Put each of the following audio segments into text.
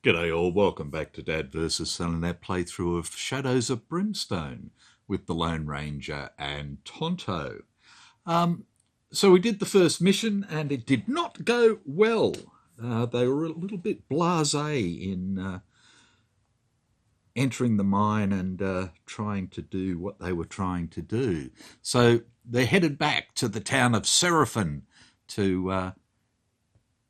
G'day all, welcome back to Dad vs. Son and our playthrough of Shadows of Brimstone with the Lone Ranger and Tonto. So we did the first mission and it did not go well. They were a little bit blasé in entering the mine and trying to do what they were trying to do. So they headed back to the town of Seraphim to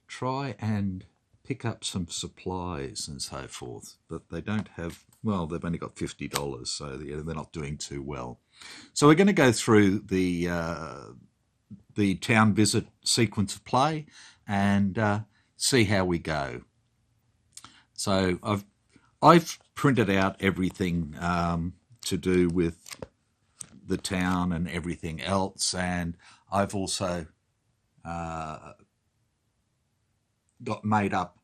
try and pick up some supplies and so forth, but they don't have, well, they've only got $50, so they're not doing too well. So we're going to go through the town visit sequence of play and see how we go. So I've printed out everything to do with the town and everything else, and I've also got made up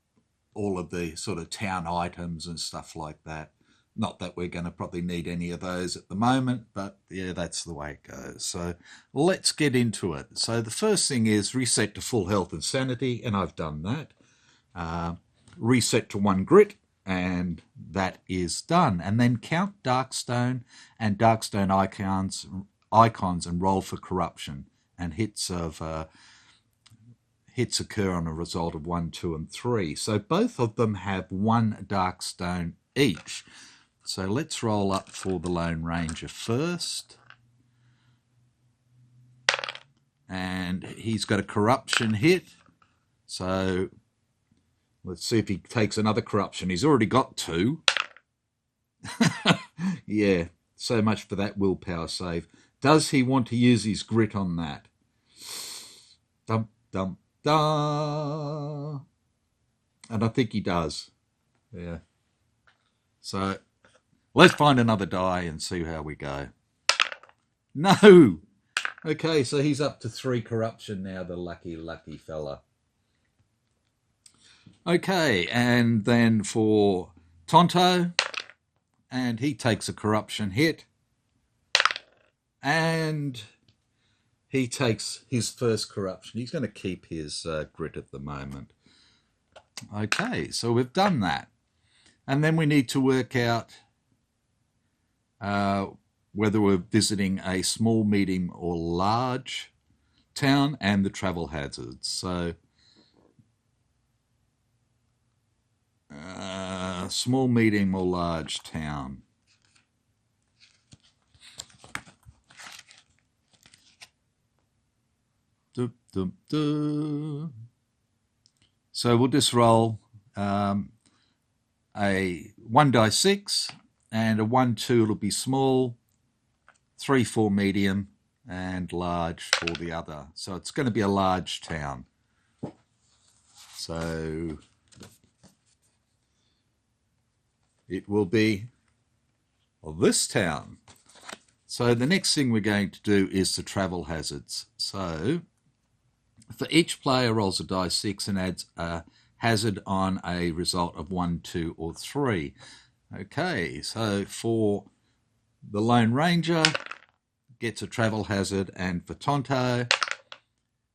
all of the sort of town items and stuff like that. Not that we're going to probably need any of those at the moment, but yeah, that's the way it goes. So let's get into it. So the first thing is reset to full health and sanity, and I've done that. Reset to 1 grit, and that is done. And then count Darkstone and Darkstone icons and roll for corruption, and hits occur on a result of 1, 2, and 3. So both of them have 1 Darkstone each. So let's roll up for the Lone Ranger first. And he's got a corruption hit. So let's see if he takes another corruption. He's already got 2. Yeah, so much for that willpower save. Does he want to use his grit on that? Dum, dum, da. And I think he does. Yeah. So let's find another die and see how we go. No. Okay, so he's up to 3 corruption now, the lucky fella. Okay, and then for Tonto, and he takes a corruption hit, and he takes his first corruption. He's going to keep his grit at the moment. Okay, so we've done that. And then we need to work out whether we're visiting a small, medium, or large town and the travel hazards. So small, medium, or large town. So we'll just roll a 1 die 6 and a 1, 2 it'll be small, 3, 4 medium, and large for the other. So it's going to be a large town. So it will be this town. So the next thing we're going to do is the travel hazards. So for each player rolls a die 6 and adds a hazard on a result of 1, 2, or 3. Okay, so for the Lone Ranger, gets a travel hazard, and for Tonto,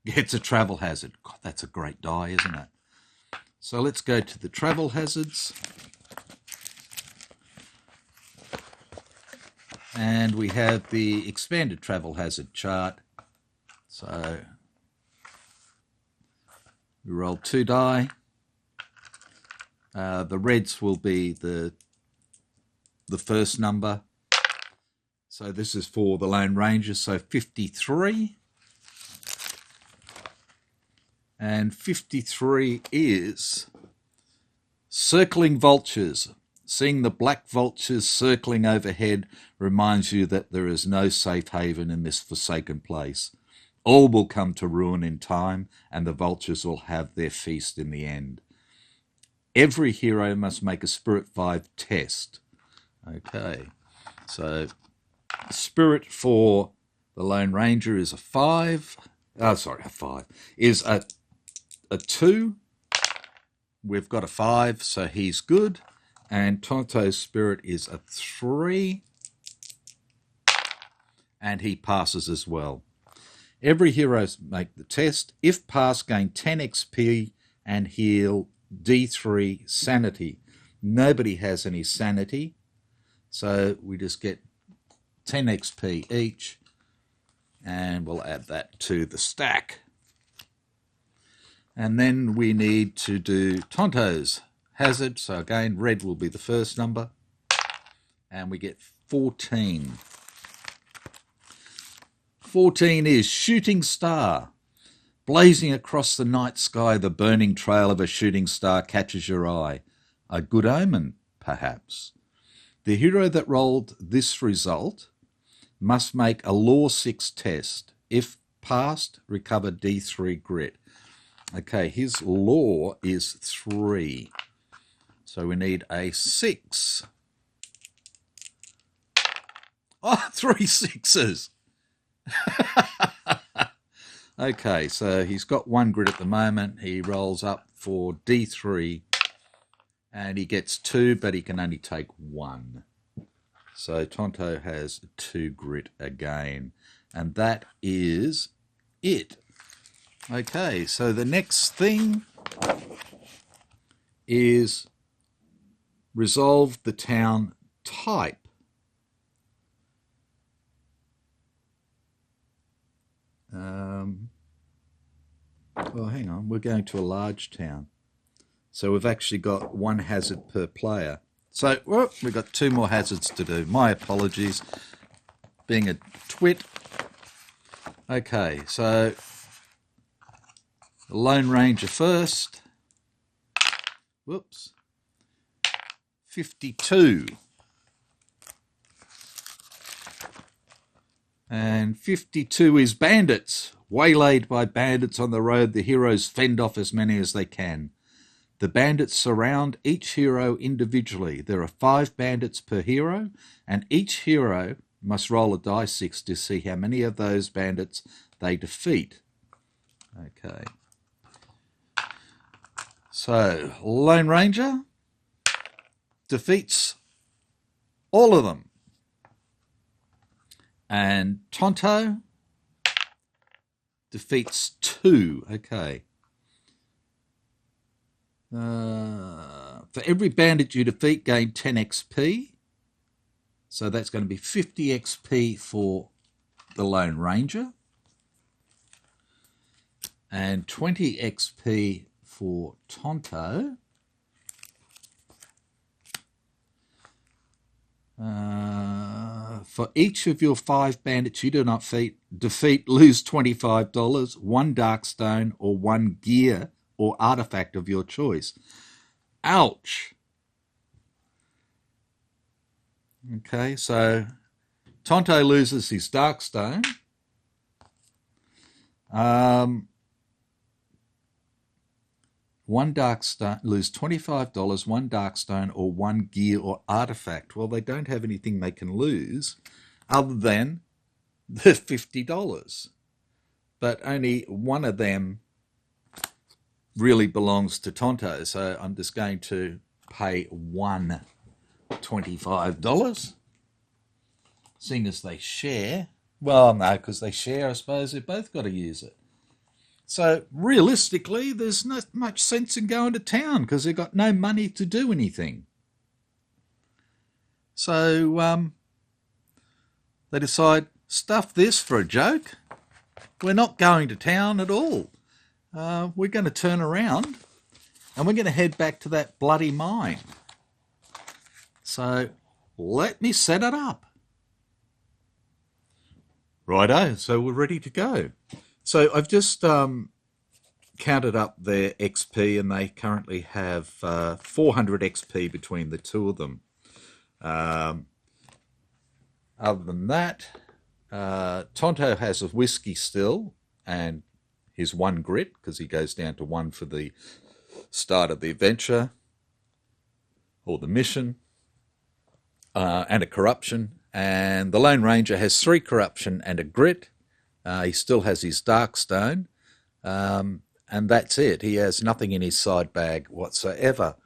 gets a travel hazard. God, that's a great die, isn't it? So let's go to the travel hazards. And we have the expanded travel hazard chart. So we roll 2 die. The reds will be the first number. So this is for the Lone Ranger, so 53. And 53 is circling vultures. Seeing the black vultures circling overhead reminds you that there is no safe haven in this forsaken place. All will come to ruin in time, and the vultures will have their feast in the end. Every hero must make a Spirit 5 test. Okay, so Spirit for the Lone Ranger is a 5. Oh, sorry, a 5. Is a 2. We've got a 5, so he's good. And Tonto's spirit is a 3. And he passes as well. Every hero make the test. If pass, gain 10 XP and heal D3 sanity. Nobody has any sanity, so we just get 10 XP each, and we'll add that to the stack. And then we need to do Tonto's hazard. So again, red will be the first number, and we get 14. 14 is shooting star. Blazing across the night sky, the burning trail of a shooting star catches your eye. A good omen, perhaps. The hero that rolled this result must make a Law 6 test. If passed, recover D3 grit. Okay, his Law is 3. So we need a 6. Oh, 3 6s. Okay, so he's got 1 grit at the moment. He rolls up for D3 and he gets 2, but he can only take 1. So Tonto has 2 grit again, and that is it. Okay, so the next thing is resolve the town type. Well, hang on, we're going to a large town. So we've actually got 1 hazard per player. So we've got 2 more hazards to do. My apologies, being a twit. Okay, so the Lone Ranger first. Whoops. 52. And 52 is bandits. Waylaid by bandits on the road, the heroes fend off as many as they can. The bandits surround each hero individually. There are 5 bandits per hero, and each hero must roll a die 6 to see how many of those bandits they defeat. Okay. So, Lone Ranger defeats all of them. And Tonto defeats 2. Okay. For every bandit you defeat, gain 10 XP. So that's going to be 50 XP for the Lone Ranger. And 20 XP for Tonto. For each of your 5 bandits you do not defeat, lose $25, 1 dark stone or 1 gear or artifact of your choice. Ouch. Okay, so Tonto loses his dark stone. 1 dark stone, lose $25, 1 dark stone, or 1 gear or artifact. Well, they don't have anything they can lose other than the $50. But only one of them really belongs to Tonto, so I'm just going to pay 1 $25, seeing as they share. Well, no, because they share, I suppose they've both got to use it. So realistically, there's not much sense in going to town because they've got no money to do anything. So they decide, stuff this for a joke. We're not going to town at all. We're going to turn around and we're going to head back to that bloody mine. So let me set it up. Righto, so we're ready to go. So I've just counted up their XP, and they currently have 400 XP between the two of them. Other than that, Tonto has a whiskey still, and his 1 grit, because he goes down to 1 for the start of the adventure, or the mission, and a corruption. And the Lone Ranger has 3 corruption and a grit. He still has his dark stone, and that's it. He has nothing in his side bag whatsoever.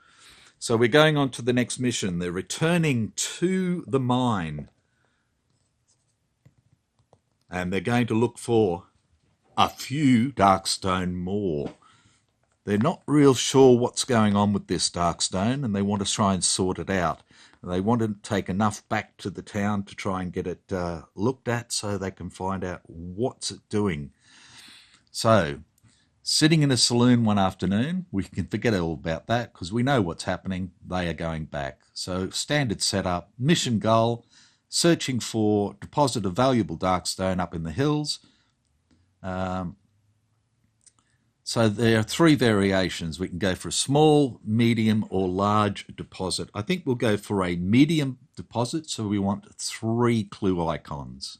So we're going on to the next mission. They're returning to the mine. And they're going to look for a few darkstone more. They're not real sure what's going on with this darkstone, and they want to try and sort it out. They want to take enough back to the town to try and get it looked at so they can find out what's it doing. So, sitting in a saloon one afternoon, we can forget all about that because we know what's happening. They are going back. So, standard setup, mission goal, searching for deposit of valuable darkstone up in the hills. So there are three variations. We can go for a small, medium, or large deposit. I think we'll go for a medium deposit, so we want 3 clue icons.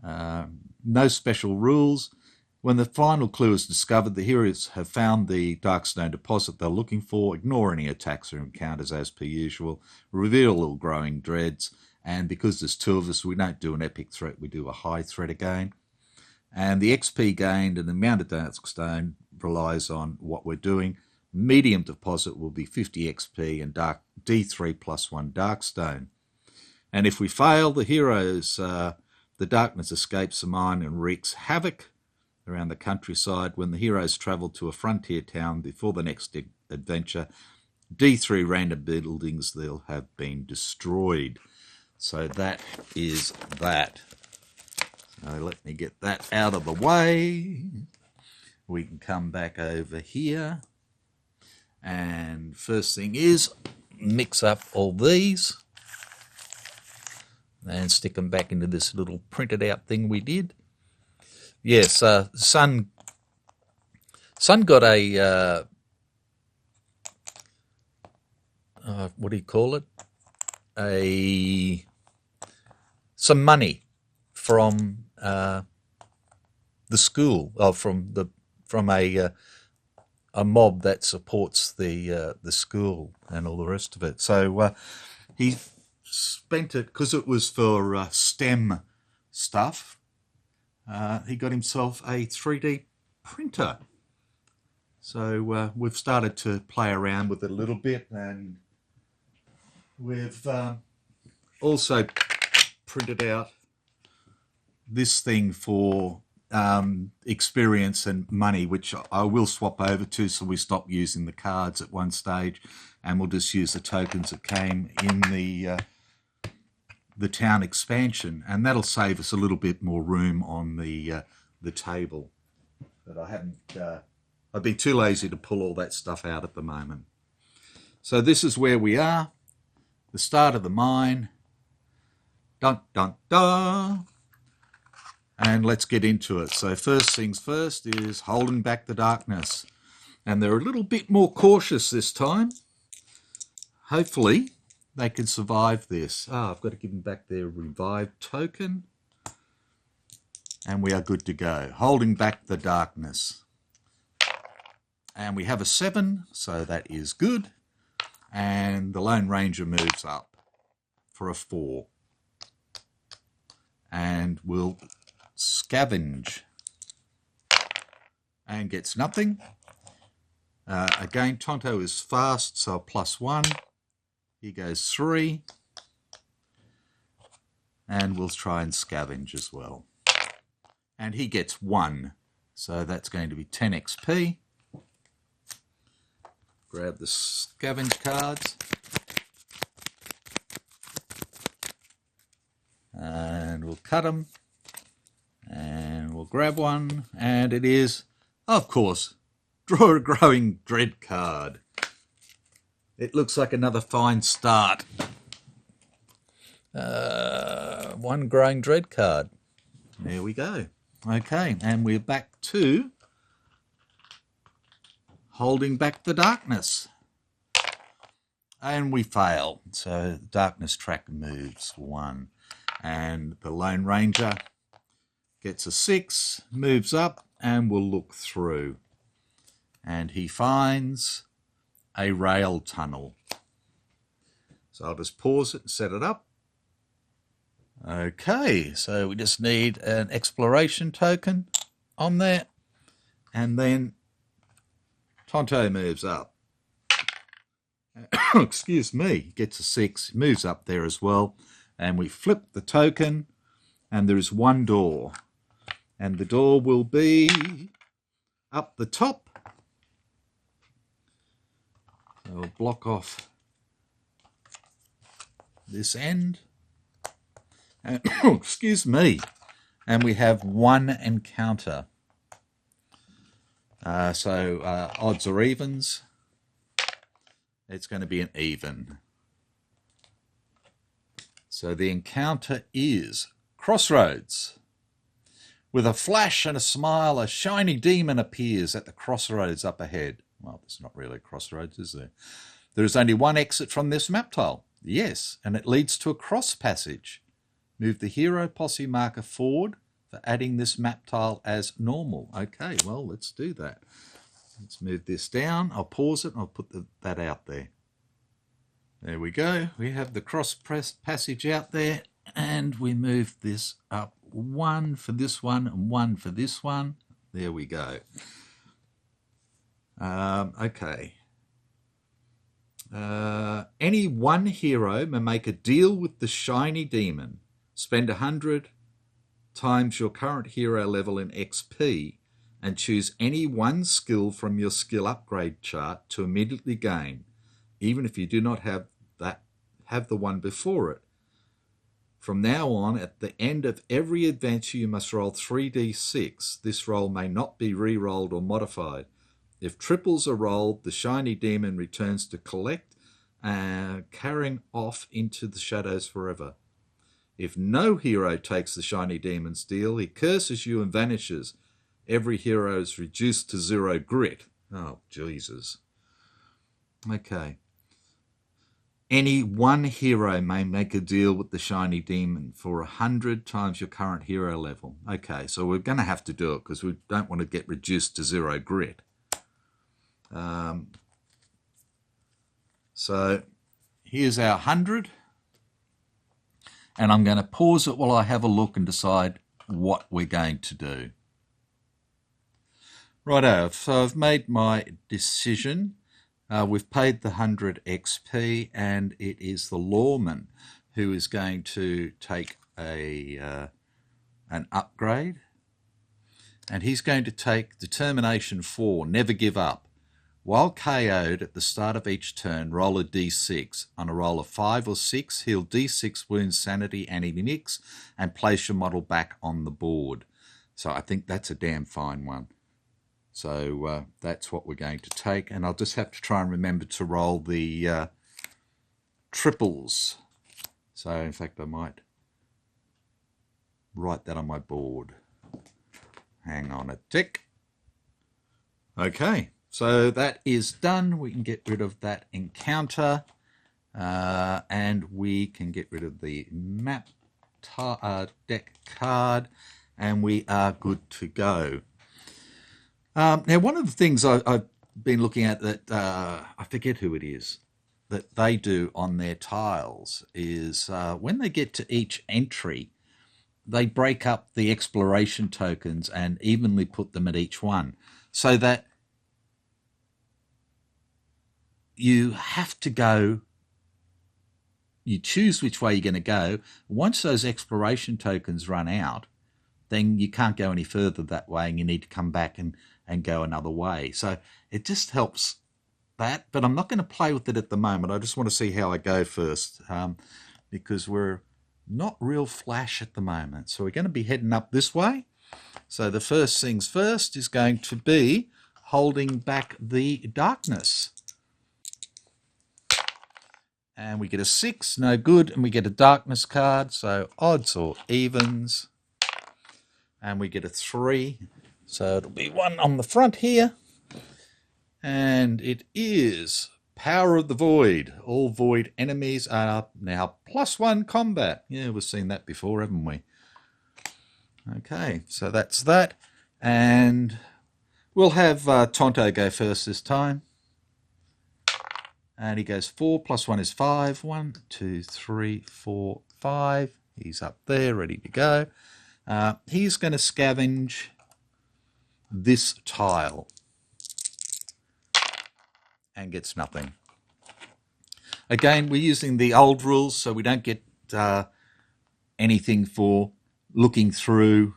No special rules. When the final clue is discovered, the heroes have found the darkstone deposit they're looking for. Ignore any attacks or encounters as per usual. Reveal all growing dreads. And because there's 2 of us, we don't do an epic threat, we do a high threat again. And the XP gained and the amount of darkstone relies on what we're doing. Medium deposit will be 50 XP and D3 plus 1 darkstone. And if we fail, the heroes, the darkness escapes the mine and wreaks havoc around the countryside. When the heroes travel to a frontier town before the next adventure, D3 random buildings, they'll have been destroyed. So that is that. So let me get that out of the way. We can come back over here. And first thing is mix up all these and stick them back into this little printed out thing we did. Yes, Son got a, what do you call it? Some money from the school, from a mob that supports the school and all the rest of it. So he spent it because it was for STEM stuff. He got himself a 3D printer. So we've started to play around with it a little bit, and we've also printed out this thing for experience and money, which I will swap over to, so we stop using the cards at one stage and we'll just use the tokens that came in the town expansion, and that'll save us a little bit more room on the table. But I haven't I've been too lazy to pull all that stuff out at the moment. So this is where we are, the start of the mine. Dun dun dun. And let's get into it. So first things first is holding back the darkness. And they're a little bit more cautious this time. Hopefully they can survive this. I've got to give them back their revived token. And we are good to go. Holding back the darkness. And we have a 7, so that is good. And the Lone Ranger moves up for a 4. And we'll scavenge and gets nothing. Again, Tonto is fast, so +1. He goes 3. And we'll try and scavenge as well. And he gets 1, so that's going to be 10 XP. Grab the scavenge cards. And we'll cut them. And we'll grab one, and it is, of course, draw a growing dread card. It looks like another fine start. 1 growing dread card. There we go. Okay, and we're back to holding back the darkness. And we fail, so the darkness track moves 1. And the Lone Ranger gets a 6, moves up, and will look through. And he finds a rail tunnel. So I'll just pause it and set it up. Okay, so we just need an exploration token on there. And then Tonto moves up. Excuse me, gets a 6, moves up there as well. And we flip the token, and there is one door. And the door will be up the top. So we'll block off this end. And, excuse me. And we have one encounter. So odds or evens. It's going to be an even. So the encounter is Crossroads. With a flash and a smile, a shiny demon appears at the crossroads up ahead. Well, there's not really a crossroads, is there? There is only one exit from this map tile. Yes, and it leads to a cross passage. Move the hero posse marker forward for adding this map tile as normal. Okay, well, let's do that. Let's move this down. I'll pause it and I'll put that out there. There we go. We have the cross passage out there, and we move this up 1 for this one and 1 for this one. There we go. Okay. Any one hero may make a deal with the shiny demon. Spend 100 times your current hero level in XP and choose any one skill from your skill upgrade chart to immediately gain, even if you do not have the one before it. From now on, at the end of every adventure, you must roll 3d6. This roll may not be re-rolled or modified. If triples are rolled, the shiny demon returns to collect, carrying off into the shadows forever. If no hero takes the shiny demon's deal, he curses you and vanishes. Every hero is reduced to 0 grit. Oh, Jesus. Okay. Any one hero may make a deal with the shiny demon for 100 times your current hero level. Okay, so we're going to have to do it because we don't want to get reduced to 0 grit. So here's our 100. And I'm going to pause it while I have a look and decide what we're going to do. Righto, so I've made my decision. We've paid the 100 XP, and it is the lawman who is going to take an upgrade. And he's going to take Determination 4, Never Give Up. While KO'd at the start of each turn, roll a d6. On a roll of 5 or 6, heal d6 wounds, sanity, and nicks, and place your model back on the board. So I think that's a damn fine one. So that's what we're going to take. And I'll just have to try and remember to roll the triples. So in fact, I might write that on my board. Hang on a tick. Okay. So that is done. We can get rid of that encounter, and we can get rid of the map deck card, and we are good to go. Now, one of the things I've been looking at that I forget who it is that they do on their tiles is when they get to each entry, they break up the exploration tokens and evenly put them at each one, so that you have to go, you choose which way you're going to go. Once those exploration tokens run out, then you can't go any further that way, and you need to come back and go another way. So it just helps that, but I'm not going to play with it at the moment. I just want to see how I go first, because we're not real flash at the moment. So we're going to be heading up this way. So the first things first is going to be holding back the darkness. And we get a 6, no good, and we get a darkness card, so odds or evens. And we get a 3, so it'll be 1 on the front here. And it is Power of the Void. All void enemies are now +1 combat. Yeah, we've seen that before, haven't we? Okay, so that's that. And we'll have Tonto go first this time. And he goes 4 + 1 is 5. 1, 2, 3, 4, 5. He's up there, ready to go. He's going to scavenge this tile and gets nothing. Again, we're using the old rules, so we don't get anything for looking through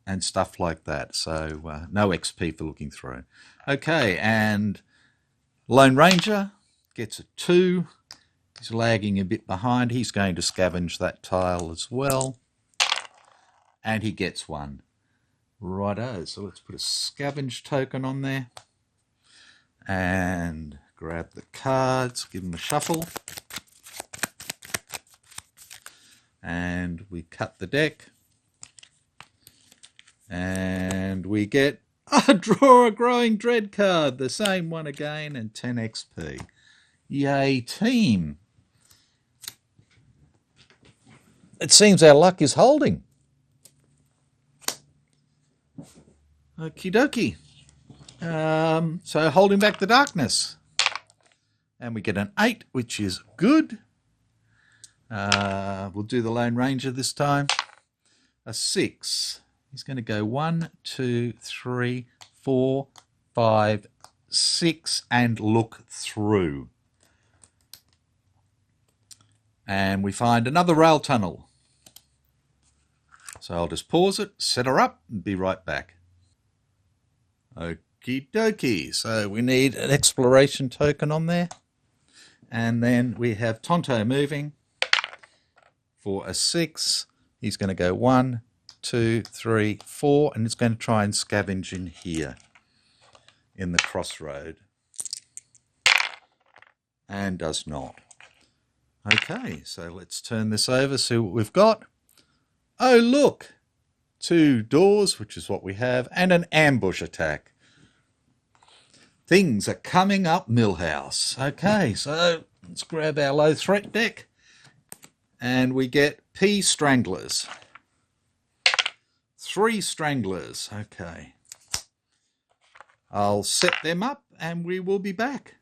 and stuff like that. So no XP for looking through. Okay, and Lone Ranger gets a 2. He's lagging a bit behind. He's going to scavenge that tile as well. And he gets 1. Righto, so let's put a scavenge token on there. And grab the cards, give them a shuffle. And we cut the deck. And we get draw a Growing Dread card, the same one again, and 10 XP. Yay, team. It seems our luck is holding. Okie dokie. So holding back the darkness. And we get an 8, which is good. We'll do the Lone Ranger this time. A 6. He's going to go 1, 2, 3, 4, 5, 6 and look through. And we find another rail tunnel. So I'll just pause it, set her up, and be right back. Okie dokie. So we need an exploration token on there. And then we have Tonto moving for a 6. He's going to go 1, 2, 3, 4, and it's going to try and scavenge in here in the crossroad. And does not. Okay, so let's turn this over, see what we've got. Oh, look! 2 doors, which is what we have, and an ambush attack. Things are coming up, Millhouse. Okay, so let's grab our low threat deck. And we get P Stranglers. 3 Stranglers. Okay. I'll set them up and we will be back.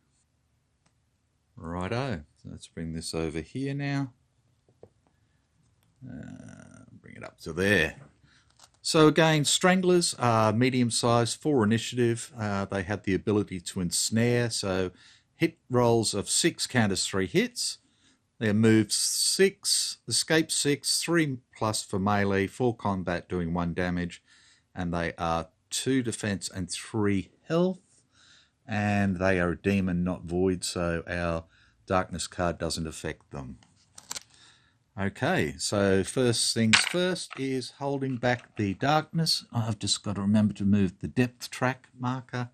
Righto. So let's bring this over here now. Bring it up to there. So again, Stranglers are medium-sized, 4 initiative. They have the ability to ensnare, so hit rolls of 6 counters 3 hits. Their moves 6, escape 6, 3 plus for melee, 4 combat doing 1 damage, and they are 2 defense and 3 health. And they are a demon, not void, so our darkness card doesn't affect them. Okay, so first things first is holding back the darkness. I've just got to remember to move the depth track marker.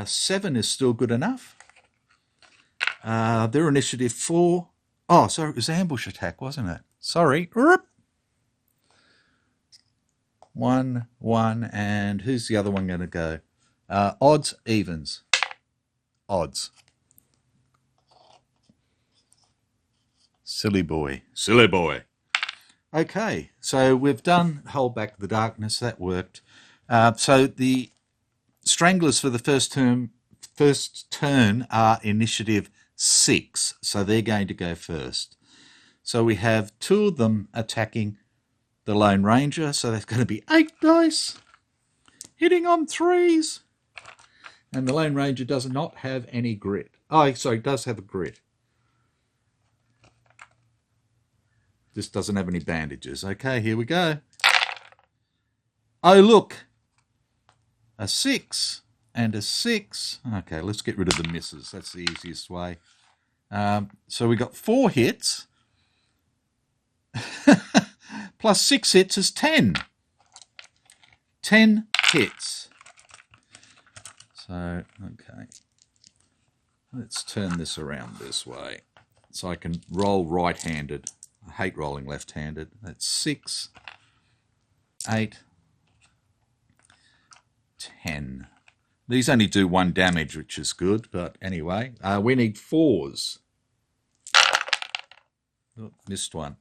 7 is still good enough. Their initiative 4. Oh, sorry, it was ambush attack, wasn't it? Sorry. 1, 1, and who's the other one going to go? Odds, evens. Odds. Silly boy. Silly boy. Okay, so we've done hold back the darkness. That worked. So the Stranglers for the first turn are initiative 6, so they're going to go first. So we have 2 of them attacking the Lone Ranger, so that's going to be 8 dice, hitting on 3s. And the Lone Ranger does not have any grit. Oh, sorry, does have a grit. This doesn't have any bandages. Okay, here we go. Oh, look. A 6 and a 6. Okay, let's get rid of the misses. That's the easiest way. So we got 4 hits. Plus 6 hits is 10. 10 hits. So, okay. Let's turn this around this way so I can roll right-handed. I hate rolling left-handed. That's 6, 8, 10. These only do 1 damage, which is good, but anyway. We need 4s. Oh, missed one.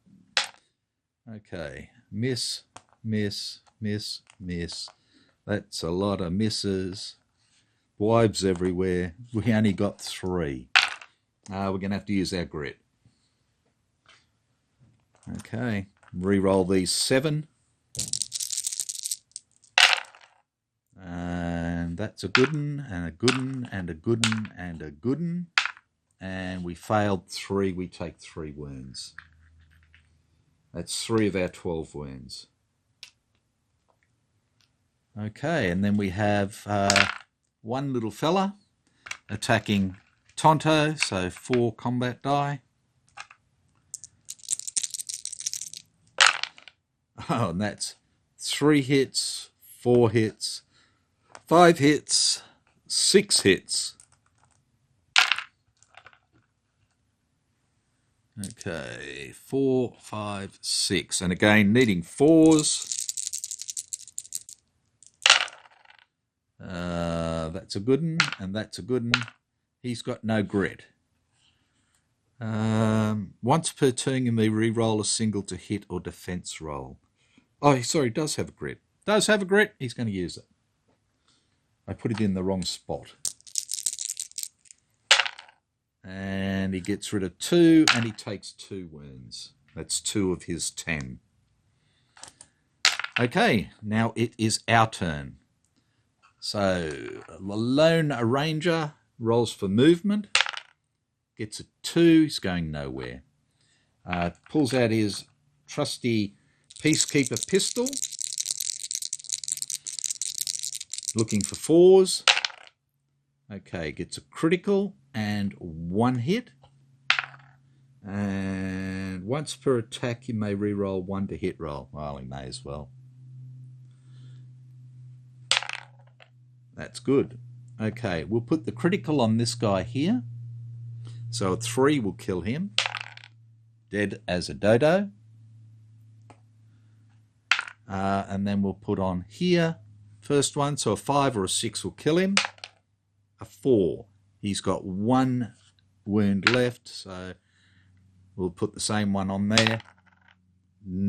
Okay. Miss, miss, miss, miss. That's a lot of misses. Wives everywhere. We only got 3. We're going to have to use our grit. Okay, re-roll these 7. And And that's a good one, and a good one, and a good one, and a good one. And we failed 3. We take 3 wounds. That's 3 of our 12 wounds. Okay, and then we have one little fella attacking Tonto, so 4 combat die. Oh, and that's 3 hits, 4 hits, 5 hits, 6 hits. Okay, 4, 5, 6. And again, needing 4s. That's a good one, and that's a good one. He's got no grit. Once per turn, you may re-roll a single to hit or defense roll. Oh, sorry, he does have a grit. Does have a grit. He's going to use it. I put it in the wrong spot. And he gets rid of 2, and he takes 2 wounds. That's 2 of his 10. Okay, now it is our turn. So the Lone Ranger rolls for movement, gets a 2, he's going nowhere. Pulls out his trusty Peacekeeper pistol, looking for 4s. Okay, gets a critical and 1 hit. And once per attack, you may re-roll 1 to hit roll. Well, he may as well. That's good. Okay, we'll put the critical on this guy here. So a 3 will kill him. Dead as a dodo. And then we'll put on here, first one. So a 5 or a 6 will kill him. A 4. He's got 1 wound left, so we'll put the same one on there.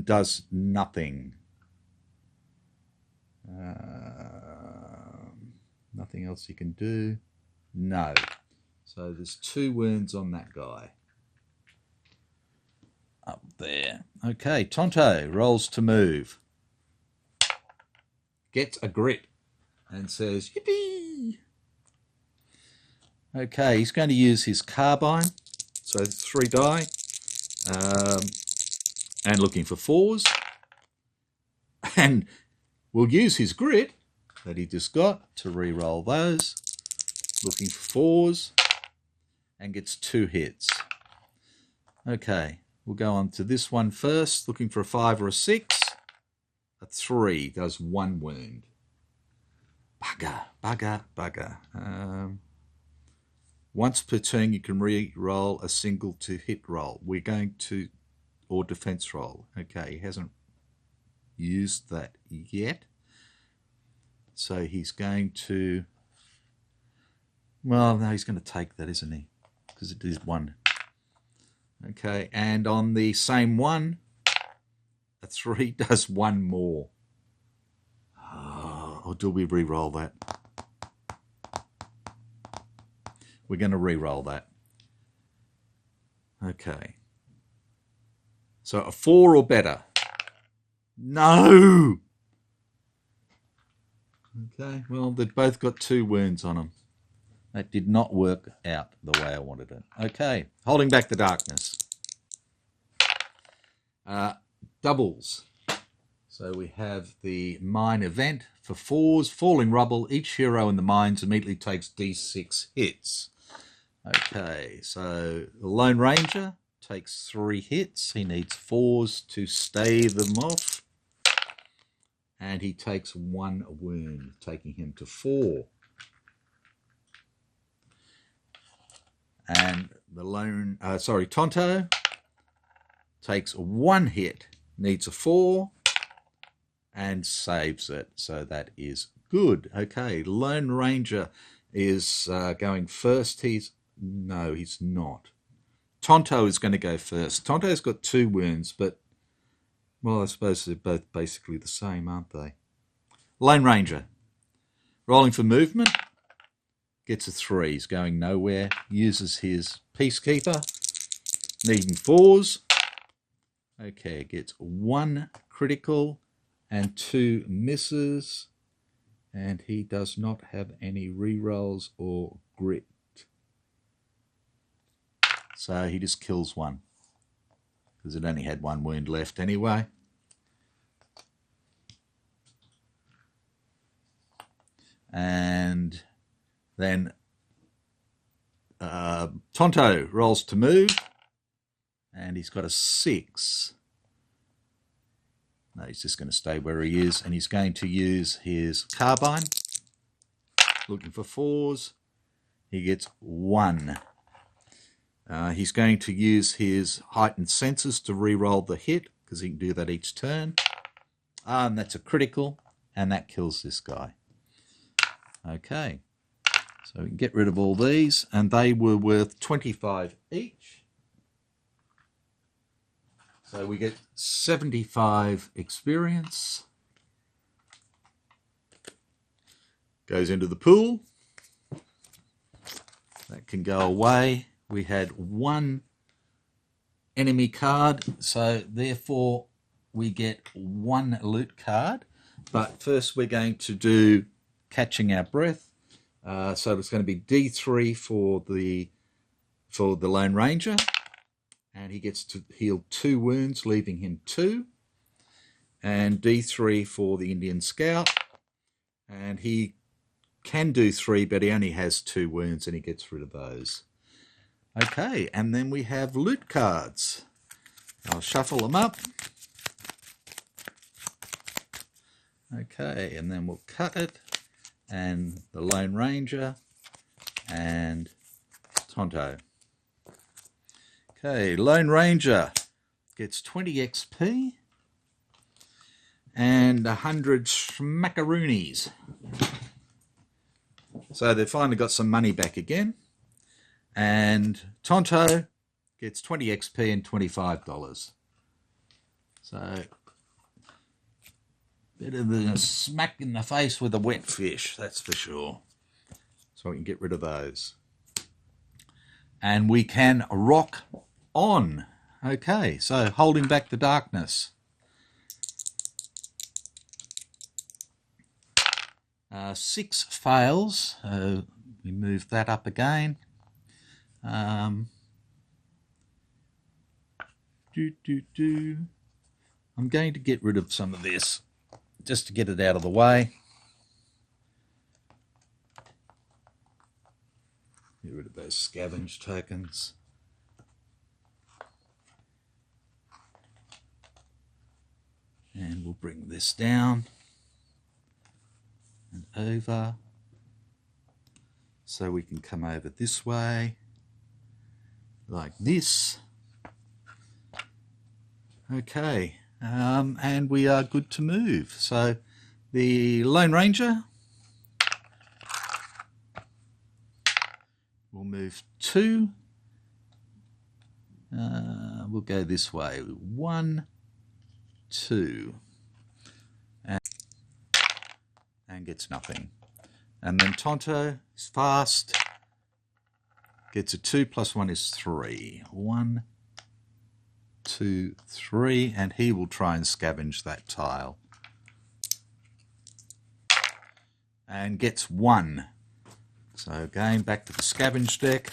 Does nothing. Nothing else you can do? No. So there's 2 wounds on that guy. Up there. Okay, Tonto rolls to move. Gets a grit and says, yippee! Okay, he's going to use his carbine. So 3 die. And looking for 4s. And we'll use his grit that he just got to re-roll those. Looking for 4s. And gets 2 hits. Okay, we'll go on to this one first. Looking for a 5 or a 6. A 3 does 1 wound. Bugger, bugger, bugger. Once per turn, you can re-roll a single to hit roll. We're going to, or defense roll. Okay, he hasn't used that yet. So he's going to, well, no, he's going to take that, isn't he? Because it is 1. Okay, and on the same one, a 3 does 1 more. Oh, or do we re-roll that? We're going to re-roll that. Okay. So a 4 or better. No! Okay, well, they've both got 2 wounds on them. That did not work out the way I wanted it. Okay, holding back the darkness. Doubles. So we have the mine event for 4s. Falling rubble. Each hero in the mines immediately takes D6 hits. Okay, so the Lone Ranger takes 3 hits. He needs 4s to stay them off. And he takes 1 wound, taking him to 4. And the Tonto takes 1 hit, needs a 4, and saves it. So that is good. Okay, Lone Ranger is going first. No, he's not. Tonto is going to go first. Tonto's got 2 wounds, but, well, I suppose they're both basically the same, aren't they? Lone Ranger, rolling for movement, gets a 3. He's going nowhere. Uses his Peacekeeper, needing 4s. Okay, gets 1 critical and 2 misses. And he does not have any rerolls or grit. So he just kills one, because it only had one wound left anyway. And then Tonto rolls to move, and he's got a 6. No, he's just going to stay where he is, and he's going to use his carbine. Looking for 4s. He gets 1. He's going to use his heightened senses to re-roll the hit, because he can do that each turn. And that's a critical, and that kills this guy. Okay, so we can get rid of all these, and they were worth 25 each. So we get 75 experience. Goes into the pool. That can go away. We had 1 enemy card, so therefore we get 1 loot card. But first we're going to do catching our breath. So it's going to be D3 for the Lone Ranger, and he gets to heal 2 wounds, leaving him 2. And D3 for the Indian Scout, and he can do 3, but he only has 2 wounds, and he gets rid of those. Okay, and then we have loot cards. I'll shuffle them up. Okay, and then we'll cut it, and the Lone Ranger, and Tonto. Okay, Lone Ranger gets 20 XP and 100 schmackaroonies. So they've finally got some money back again. And Tonto gets 20 XP and $25. So better than a smack in the face with a wet fish, that's for sure. So we can get rid of those. And we can rock on. Okay, so holding back the darkness. 6 fails. We move that up again. I'm going to get rid of some of this just to get it out of the way. Get rid of those scavenge tokens. And we'll bring this down and over, so we can come over this way like this. Okay, and we are good to move. So the Lone Ranger will move 2. We'll go this way. 1, 2. And gets nothing. And then Tonto is fast. Gets a 2 + 1 is 3. 1, 2, 3. And he will try and scavenge that tile. And gets 1. So again, back to the scavenge deck.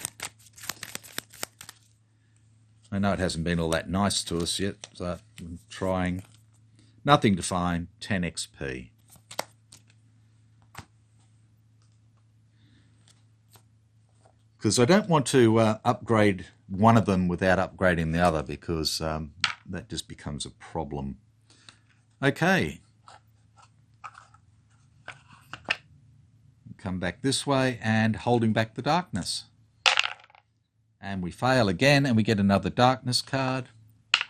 I know it hasn't been all that nice to us yet, so I'm trying. Nothing to find, 10 XP. Because I don't want to upgrade one of them without upgrading the other, because that just becomes a problem. Okay. Come back this way and holding back the darkness. And we fail again and we get another darkness card.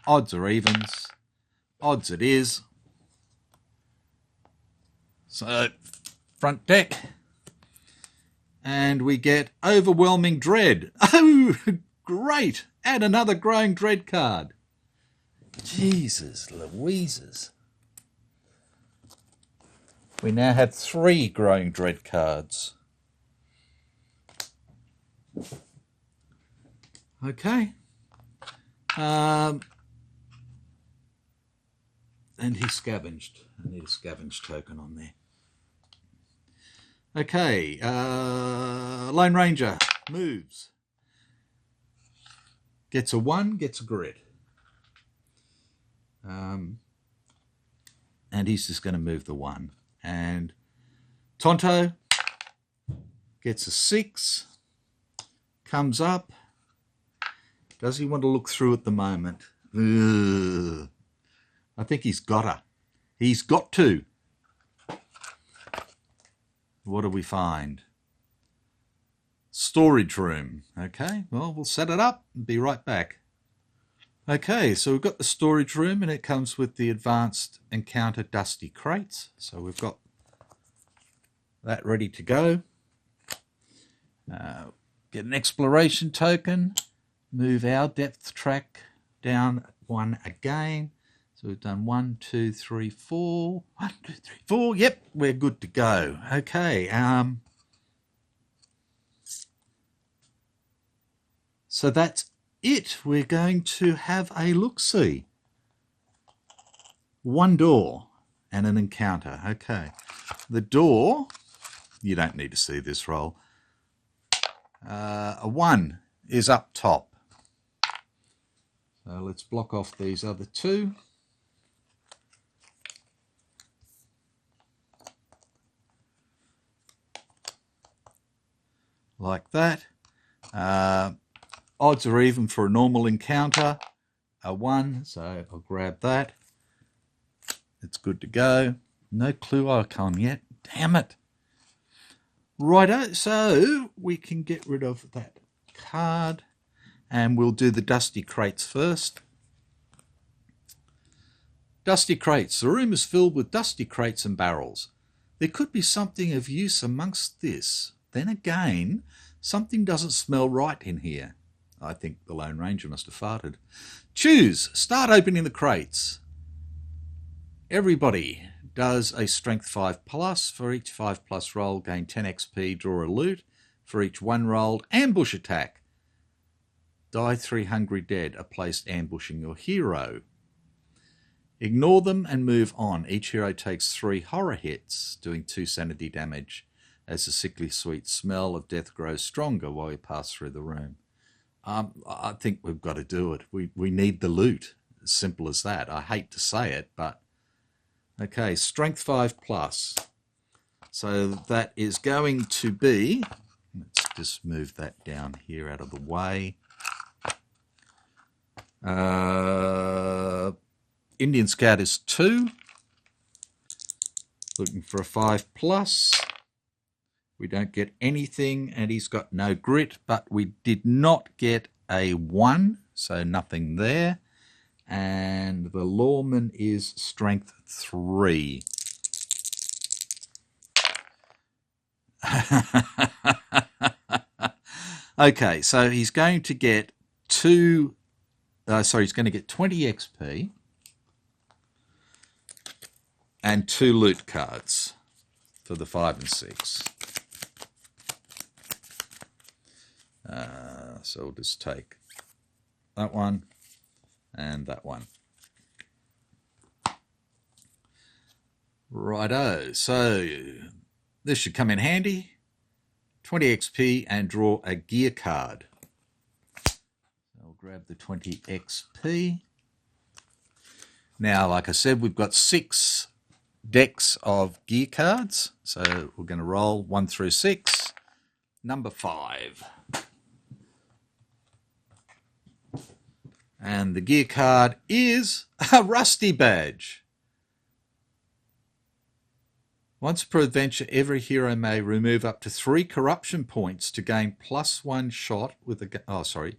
Odds or evens. Odds it is. So, front deck. And we get Overwhelming Dread. Oh, great! Add another Growing Dread card. Jesus Louises. We now have 3 Growing Dread cards. Okay. And he scavenged. I need a scavenge token on there. Okay, Lone Ranger moves. Gets a 1, gets a grit. And he's just going to move the 1. And Tonto gets a 6, comes up. Does he want to look through at the moment? Ugh. I think he's got to. He's got to. What do we find? Storage room. Okay, well, we'll set it up and be right back. Okay, so we've got the storage room and it comes with the advanced encounter dusty crates. So we've got that ready to go. Get an exploration token. Move our depth track down 1 again. So we've done 1, 2, 3, 4. 1, 2, 3, 4. Yep, we're good to go. Okay. So that's it. We're going to have a look-see. 1 door and an encounter. Okay. The door, you don't need to see this roll. A 1 is up top. So let's block off these other 2. Like that. Odds are even for a normal encounter. A 1, so I'll grab that. It's good to go. No clue icon yet. Damn it. Righto, so we can get rid of that card. And we'll do the dusty crates first. Dusty crates. The room is filled with dusty crates and barrels. There could be something of use amongst this. Then again, something doesn't smell right in here. I think the Lone Ranger must have farted. Choose. Start opening the crates. Everybody does a strength 5+. For each 5+ roll, gain 10 XP, draw a loot. For each 1 rolled, ambush attack. Die 3 hungry dead are placed ambushing your hero. Ignore them and move on. Each hero takes 3 horror hits, doing 2 sanity damage, as the sickly sweet smell of death grows stronger while you pass through the room. I think we've got to do it. We need the loot. As simple as that. I hate to say it, but... Okay, strength 5+. So that is going to be... Let's just move that down here out of the way. Indian Scout is 2. Looking for a 5+. We don't get anything, and he's got no grit, but we did not get a 1, so nothing there. And the lawman is strength 3. Okay, so he's going to get he's going to get 20 XP and 2 loot cards for the 5 and 6. So we'll just take that one and that one. Righto, so this should come in handy. 20 XP and draw a gear card. I'll grab the 20 XP. Now, like I said, we've got 6 decks of gear cards. So we're going to roll 1 through 6. Number 5. And the gear card is a Rusty Badge. Once per adventure, every hero may remove up to 3 corruption points to gain +1 shot with a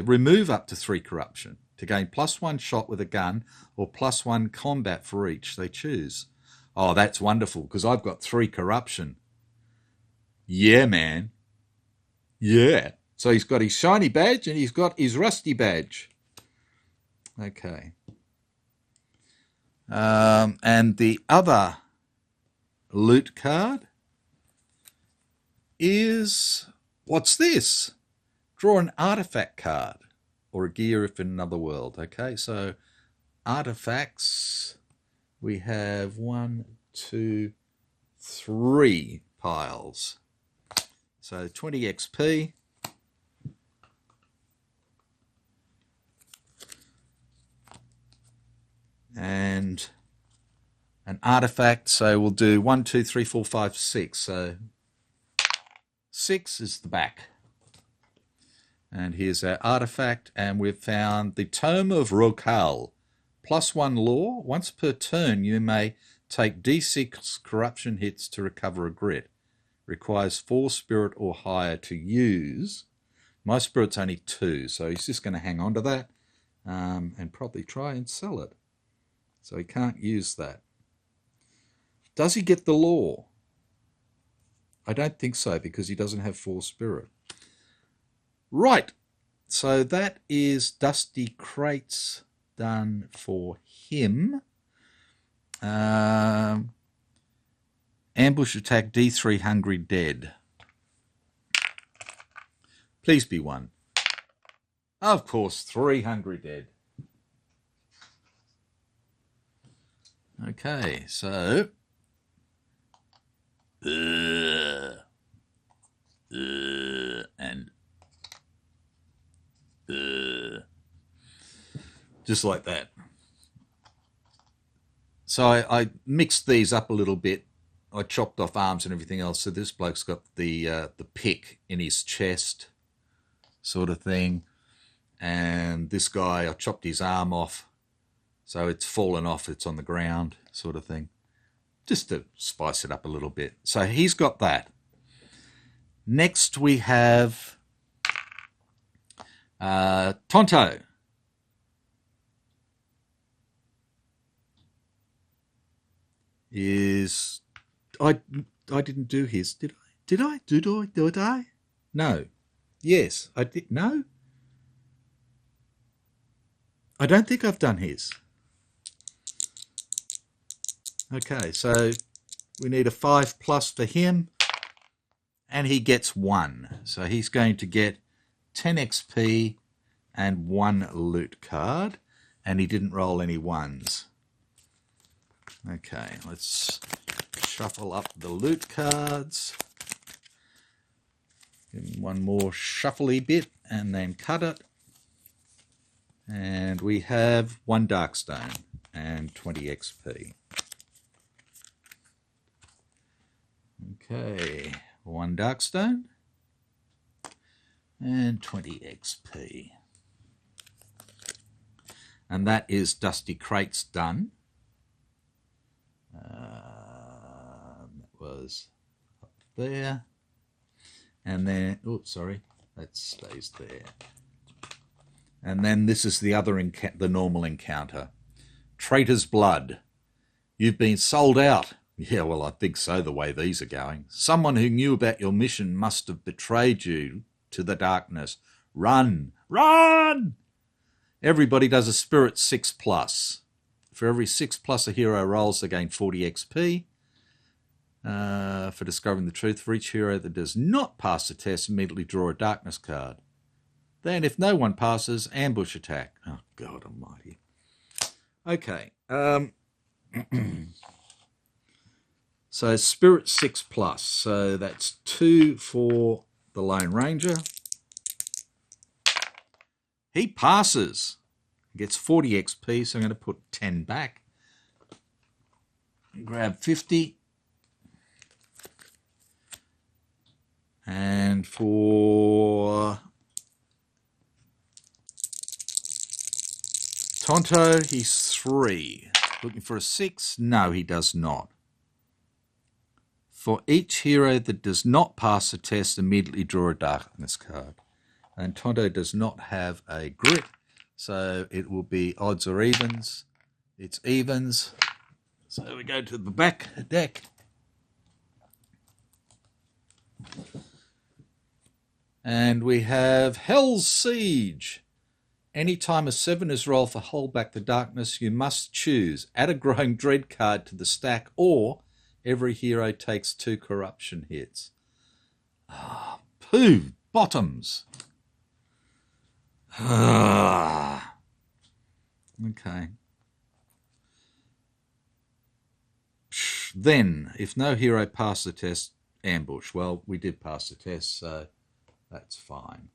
remove up to 3 corruption to gain +1 shot with a gun or +1 combat for each they choose. Oh, that's wonderful because I've got 3 corruption. Yeah, man. Yeah. So he's got his shiny badge and he's got his rusty badge. Okay. And the other loot card is, what's this? Draw an artifact card or a gear if in another world. Okay, so artifacts, we have 1, 2, 3 piles. So 20 XP. And an artifact, so we'll do 1, 2, 3, 4, 5, 6. So 6 is the back. And here's our artifact, and we've found the Tome of Rokal. +1 law. Once per turn, you may take D6 corruption hits to recover a grit. Requires 4 spirit or higher to use. My spirit's only 2, so he's just going to hang on to that and probably try and sell it. So he can't use that. Does he get the law? I don't think so, because he doesn't have 4 spirit. Right, so that is Dusty Crates done for him. Ambush attack D3 Hungry Dead. Please be 1. Of course, 3 Hungry Dead. Okay, so and just like that. So I mixed these up a little bit. I chopped off arms and everything else. So this bloke's got the pick in his chest, sort of thing. And this guy, I chopped his arm off, so it's fallen off. It's on the ground, sort of thing, just to spice it up a little bit. So he's got that. Next we have Tonto. I didn't do his, did I? Did I? No. Yes, I did. No. I don't think I've done his. Okay, so we need a 5+ for him, and he gets 1. So he's going to get 10 XP and 1 loot card, and he didn't roll any 1s. Okay, let's shuffle up the loot cards. Give him one more shuffly bit, and then cut it. And we have 1 Darkstone and 20 XP. Okay, 1 Darkstone and 20 XP. And that is Dusty Crates done. That was up there. And then, oops, sorry, that stays there. And then this is the other the normal encounter. Traitor's Blood. You've been sold out. Yeah, well, I think so, the way these are going. Someone who knew about your mission must have betrayed you to the darkness. Run! Run! Everybody does a spirit 6+. For every 6+ a hero rolls, they gain 40 XP. For discovering the truth, for each hero that does not pass the test, immediately draw a darkness card. Then, if no one passes, ambush attack. Oh, God almighty. Okay. So, Spirit 6+. So, that's 2 for the Lone Ranger. He passes. Gets 40 XP, so I'm going to put 10 back. Grab 50. And for Tonto, he's 3. Looking for a 6? No, he does not. For each hero that does not pass the test, immediately draw a darkness card. And Tonto does not have a grit, so it will be odds or evens. It's evens. So we go to the back deck. And we have Hell's Siege. Anytime a 7 is rolled for Hold Back the Darkness, you must choose add a Growing Dread card to the stack, or every hero takes 2 corruption hits. Ah, poo, bottoms. Ah. Okay. Then, if no hero passes the test, ambush. Well, we did pass the test, so that's fine.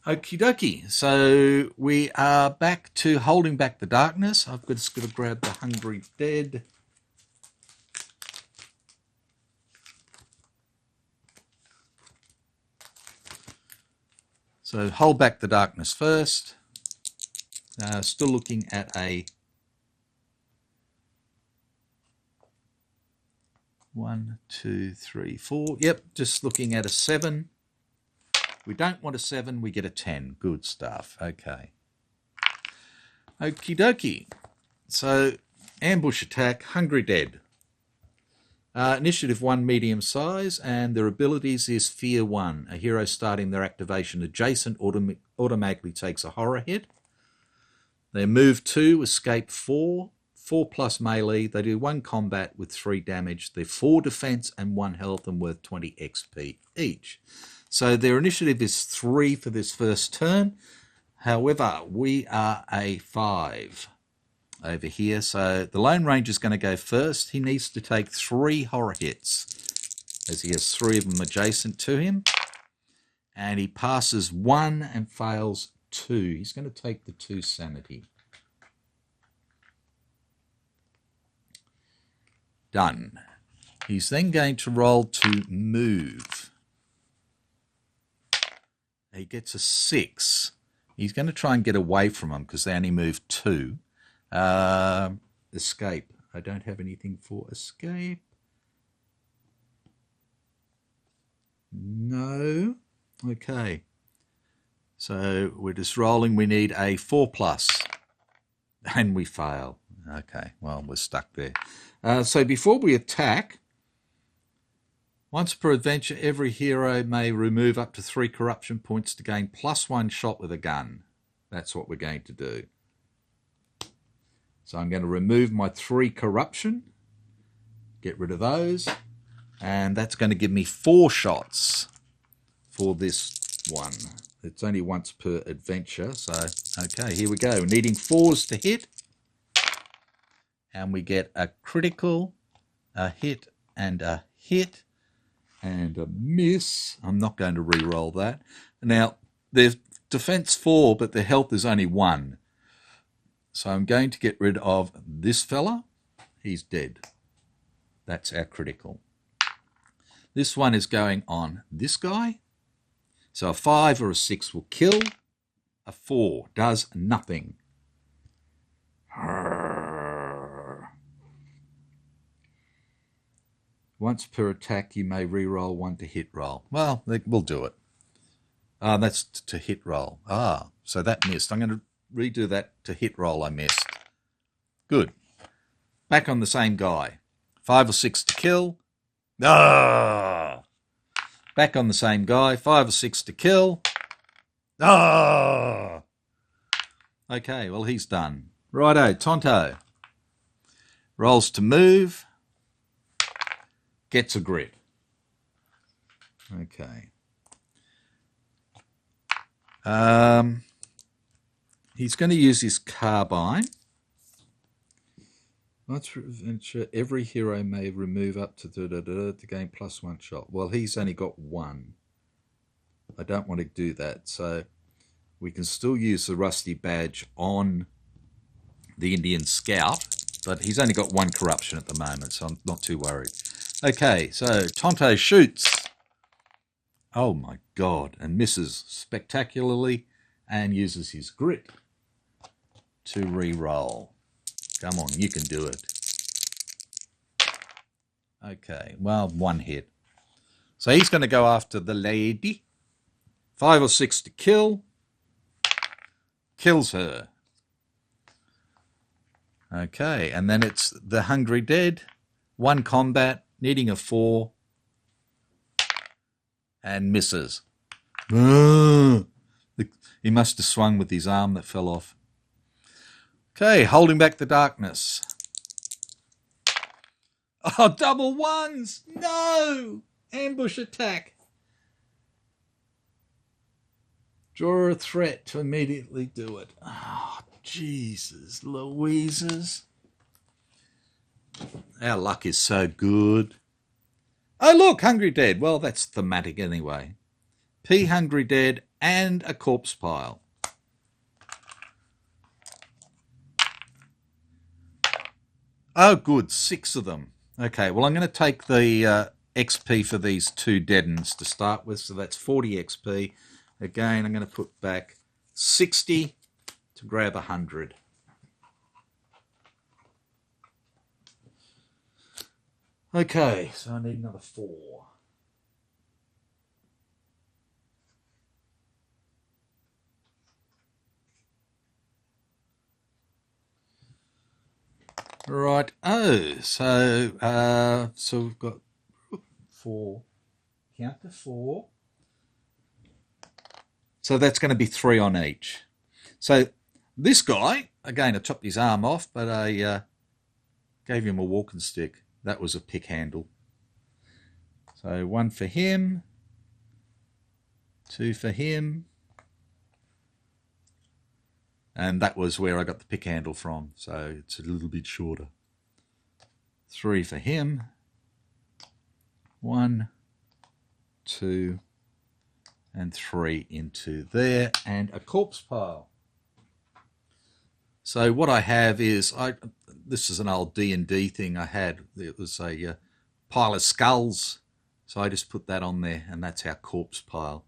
Okie dokie. So we are back to holding back the darkness. I've just got to grab the hungry dead. So hold back the darkness first. Still looking at a 1, 2, 3, 4. Yep, just looking at a 7. We don't want a 7, we get a 10. Good stuff. Okay. Okie dokie. So, ambush attack, hungry dead. Initiative 1, medium size, and their abilities is Fear 1. A hero starting their activation adjacent automatically takes a horror hit. Their move 2, escape 4. 4 plus melee. They do 1 combat with 3 damage. They're 4 defense and 1 health and worth 20 XP each. So their initiative is 3 for this first turn. However, we are a 5 over here. So the Lone Ranger is going to go first. He needs to take 3 horror hits, as he has 3 of them adjacent to him. And he passes 1 and fails 2. He's going to take the 2 sanity. Done. He's then going to roll to move. He gets a 6. He's going to try and get away from them because they only move 2. Escape. I don't have anything for escape. No. Okay. So we're just rolling. We need a 4 plus. And we fail. Okay, well, we're stuck there. So before we attack, once per adventure, every hero may remove up to 3 corruption points to gain +1 shot with a gun. That's what we're going to do. So I'm going to remove my 3 corruption, get rid of those, and that's going to give me 4 shots for this one. It's only once per adventure, so okay, here we go. Needing 4s to hit. And we get a critical, a hit, and a hit, and a miss. I'm not going to re-roll that. Now, there's defense 4, but the health is only 1. So I'm going to get rid of this fella. He's dead. That's our critical. This one is going on this guy. So a 5 or a 6 will kill. A 4 does nothing. Once per attack, you may re-roll 1 to hit roll. Well, we'll do it. That's to hit roll. So that missed. I'm going to redo that to hit roll I missed. Good. Back on the same guy. 5 or 6 to kill. Back on the same guy. 5 or 6 to kill. Okay, well, he's done. Righto, Tonto. Rolls to move. Gets a grit. Okay. He's going to use his carbine. Once per adventure, every hero may remove up to to gain +1 shot. Well, he's only got 1. I don't want to do that. So we can still use the rusty badge on the Indian scout, but he's only got 1 corruption at the moment, so I'm not too worried. Okay, so Tonto shoots. Oh my God, and misses spectacularly and uses his grit to re-roll. Come on, you can do it. Okay, well, 1 hit. So he's going to go after the lady. 5 or 6 to kill. Kills her. Okay, and then it's the hungry dead. 1 combat, needing a 4. And misses. He must have swung with his arm that fell off. Okay, holding back the darkness. Oh, double 1s! No! Ambush attack. Draw a threat to immediately do it. Oh, Jesus Louises. Our luck is so good. Oh, look, Hungry Dead. Well, that's thematic anyway. P Hungry Dead and a corpse pile. Oh, good. 6 of them. Okay, well, I'm going to take the XP for these 2 deadens to start with. So that's 40 XP. Again, I'm going to put back 60 to grab 100. Okay, so I need another 4. Right. Oh, so we've got 4. Count to 4. So that's going to be 3 on each. So this guy, again, I chopped his arm off, but I gave him a walking stick. That was a pick handle. So 1 for him, 2 for him, and that was where I got the pick handle from, so it's a little bit shorter. 3 for him, 1, 2, and 3 into there, and a corpse pile. So what I have is, this is an old D&D thing I had. It was a pile of skulls, so I just put that on there, and that's our corpse pile.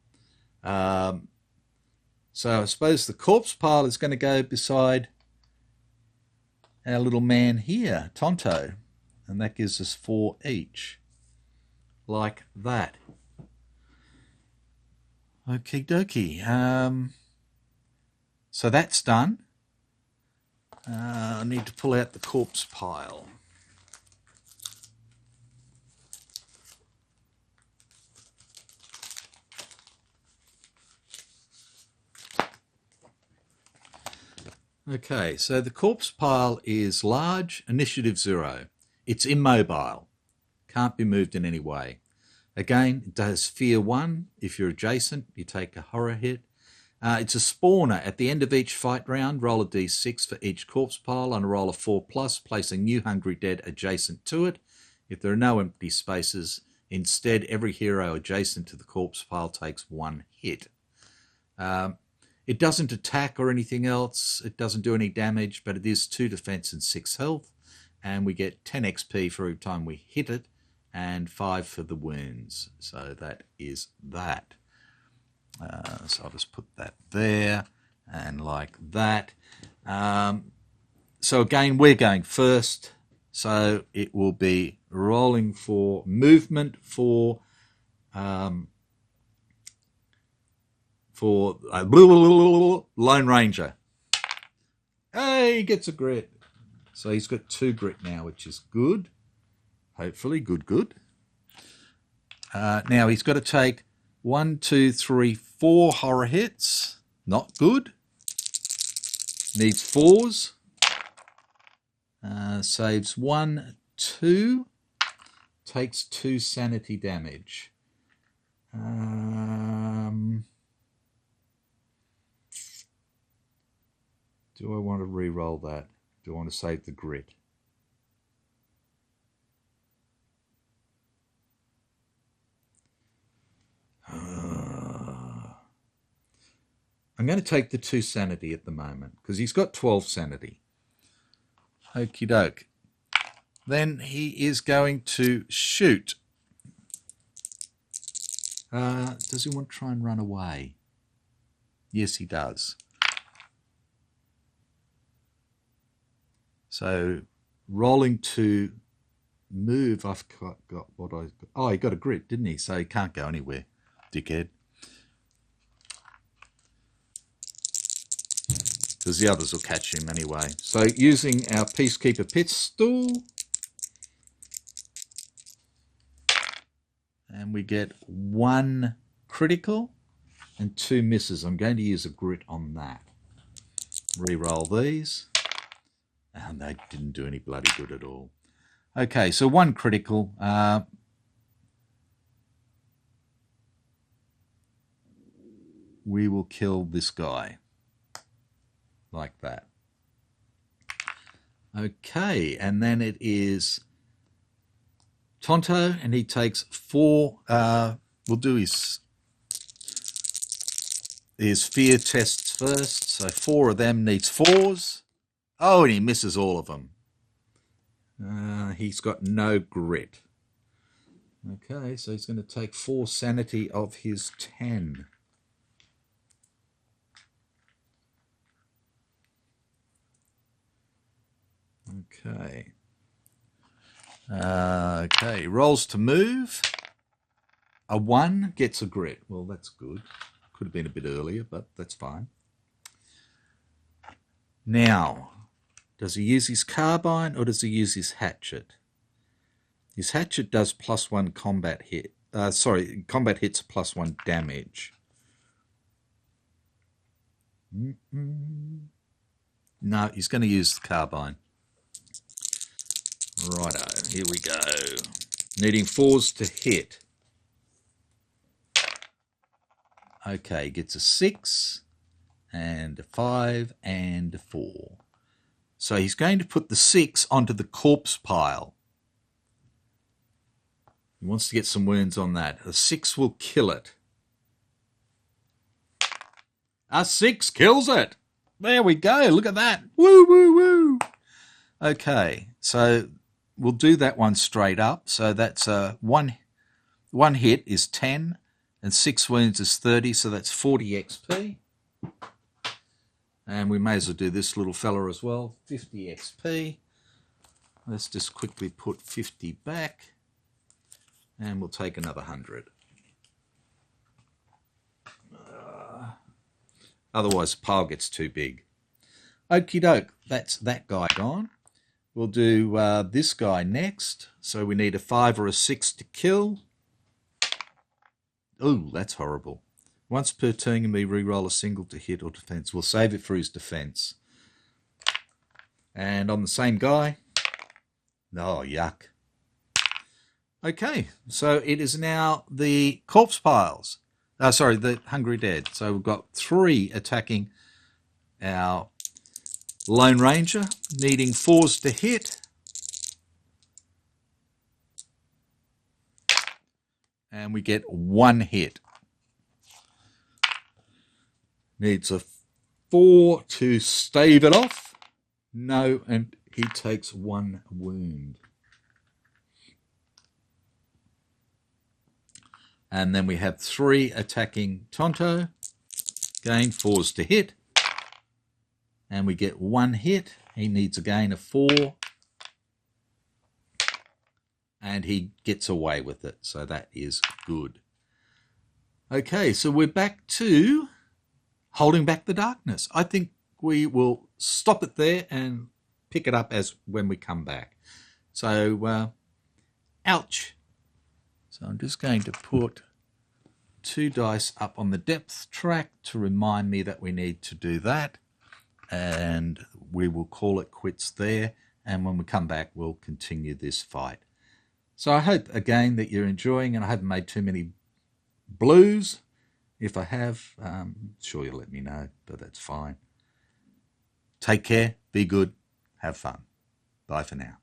So I suppose the corpse pile is going to go beside our little man here, Tonto, and that gives us 4 each, like that. Okie dokie. So that's done. I need to pull out the corpse pile. Okay, so the corpse pile is large, initiative 0. It's immobile, can't be moved in any way. Again, it does fear 1. If you're adjacent, you take a horror hit. It's a spawner. At the end of each fight round, roll a d6 for each corpse pile and roll a 4+, place a new Hungry Dead adjacent to it. If there are no empty spaces, instead every hero adjacent to the corpse pile takes 1 hit. It doesn't attack or anything else. It doesn't do any damage, but it is 2 defense and 6 health. And we get 10 XP for every time we hit it and 5 for the wounds. So that is that. So I'll just put that there and like that. So again, we're going first. So it will be rolling for movement for Lone Ranger. Hey, he gets a grit. So he's got 2 grit now, which is good. Hopefully, good. Now he's got to take 1, 2, 3, 4 horror hits. Not good. Needs 4s. Saves 1, 2. Takes 2 sanity damage. Do I want to re-roll that? Do I want to save the grit? I'm going to take the 2 sanity at the moment because he's got 12 sanity. Okie doke. Then he is going to shoot. Does he want to try and run away? Yes, he does. So rolling to move, I've got what I got. Oh, he got a grit, didn't he? So he can't go anywhere, dickhead. Because the others will catch him anyway. So using our Peacekeeper pistol, and we get 1 critical and 2 misses. I'm going to use a grit on that. Re-roll these. And they didn't do any bloody good at all. Okay, so 1 critical. We will kill this guy. Like that. Okay, and then it is Tonto, and he takes 4. We'll do his fear tests first. So 4 of them needs 4s. Oh, and he misses all of them. He's got no grit. Okay, so he's going to take 4 sanity of his 10. Okay. Okay, rolls to move. A 1 gets a grit. Well, that's good. Could have been a bit earlier, but that's fine. Now, does he use his carbine or does he use his hatchet? His hatchet does +1 combat hit. Combat hits +1 damage. No, he's going to use the carbine. Righto, here we go. Needing 4s to hit. Okay, gets a 6 and a 5 and a 4. So he's going to put the 6 onto the corpse pile. He wants to get some wounds on that. A 6 will kill it. A 6 kills it. There we go. Look at that. Woo, woo, woo. Okay, so we'll do that one straight up. So that's one hit is 10 and 6 wounds is 30. So that's 40 XP. And we may as well do this little fella as well. 50 XP. Let's just quickly put 50 back. And we'll take another 100. Otherwise, the pile gets too big. Okie doke, that's that guy gone. We'll do this guy next. So we need a 5 or a 6 to kill. Ooh, that's horrible. Once per turn, you may re-roll a single to hit or defense. We'll save it for his defense. And on the same guy. Oh, yuck. Okay, so it is now the corpse piles. The hungry dead. So we've got 3 attacking our Lone Ranger, needing 4s to hit. And we get 1 hit. Needs a 4 to stave it off. No, and he takes 1 wound. And then we have 3 attacking Tonto. Again, 4s to hit. And we get 1 hit. He needs a gain of 4. And he gets away with it. So that is good. Okay, so we're back to holding back the darkness. I think we will stop it there and pick it up as when we come back. So, ouch. So I'm just going to put 2 dice up on the depth track to remind me that we need to do that. And we will call it quits there. And when we come back, we'll continue this fight. So I hope, again, that you're enjoying, and I haven't made too many blues. If I have, sure you'll let me know, but that's fine. Take care, be good, have fun. Bye for now.